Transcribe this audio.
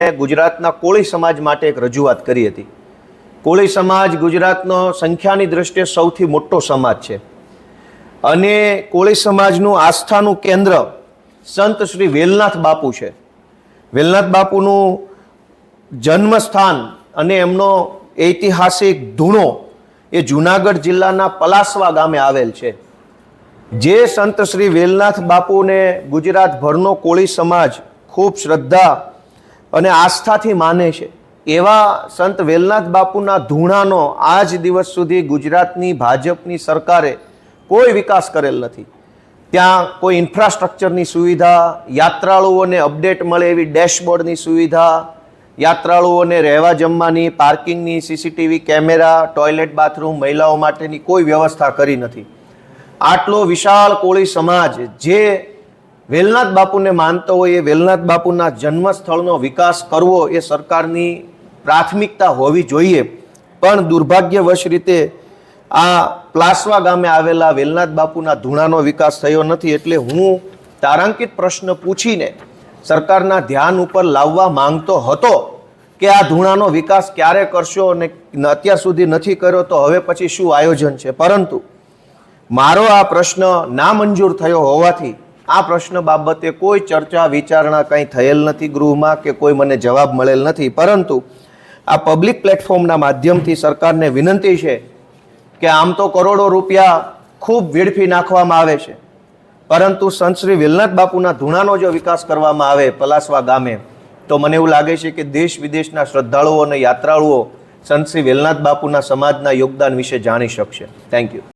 ગુજરાતના કોળી સમાજ માટે એક રજૂઆત કરી હતી। કોળી સમાજ ગુજરાતનો સંખ્યાની દૃષ્ટિએ સૌથી મોટો સમાજ છે અને કોળી સમાજનું આસ્થાનું કેન્દ્ર સંત શ્રી વેલનાથ બાપુ છે। વેલનાથ બાપુનું જન્મસ્થાન અને એમનો ઐતિહાસિક ધૂણો એ જૂનાગઢ જિલ્લાના પલાસવા ગામે આવેલ છે। જે સંત શ્રી વેલનાથ બાપુને ગુજરાતભરનો કોળી સમાજ ખૂબ શ્રદ્ધા અને આસ્થાથી માને છે, એવા સંત વેલનાથ બાપુના ધૂણાનો આજ દિવસ સુધી ગુજરાતની ભાજપની સરકારે કોઈ વિકાસ કરેલ નથી। ત્યાં કોઈ ઇન્ફ્રાસ્ટ્રક્ચરની સુવિધા, યાત્રાળુઓને અપડેટ મળે એવી ડેશબોર્ડની સુવિધા, યાત્રાળુઓને રહેવા જમવાની, પાર્કિંગની, સીસીટીવી કેમેરા, ટોયલેટ બાથરૂમ, મહિલાઓ માટેની કોઈ વ્યવસ્થા કરી નથી। આટલો વિશાળ કોળી સમાજ જે વેલનાથ બાપુને માનતો હોય, એ વેલનાથ બાપુના જન્મસ્થળનો વિકાસ કરવો એ સરકારની પ્રાથમિકતા હોવી જોઈએ, પણ દુર્ભાગ્યવશ રીતે આ પ્લાસવા ગામે આવેલા વેલનાથ બાપુના ધૂણાનો વિકાસ થયો નથી। એટલે હું તારાંકિત પ્રશ્ન પૂછીને સરકારના ધ્યાન ઉપર લાવવા માંગતો હતો કે આ ધૂણાનો વિકાસ ક્યારે કરશો અને અત્યાર સુધી નથી કર્યો તો હવે પછી શું આયોજન છે, પરંતુ મારો આ પ્રશ્ન નામંજૂર થયો હોવાથી આ પ્રશ્ન બાબતે કોઈ ચર્ચા વિચારણા કંઈ થયેલ નથી ગૃહમાં કે કોઈ મને જવાબ મળેલ નથી। પરંતુ આ પબ્લિક પ્લેટફોર્મના માધ્યમથી સરકારને વિનંતી છે કે આમ તો કરોડો રૂપિયા ખૂબ વેડફી નાખવામાં આવે છે, પરંતુ સંત શ્રી વેલનાથ બાપુના ધૂણાનો જો વિકાસ કરવામાં આવે પલાસવા ગામે તો મને એવું લાગે છે કે દેશ વિદેશના શ્રદ્ધાળુઓ અને યાત્રાળુઓ સંત શ્રી વેલનાથ બાપુના સમાજના યોગદાન વિશે જાણી શકશે। Thank you.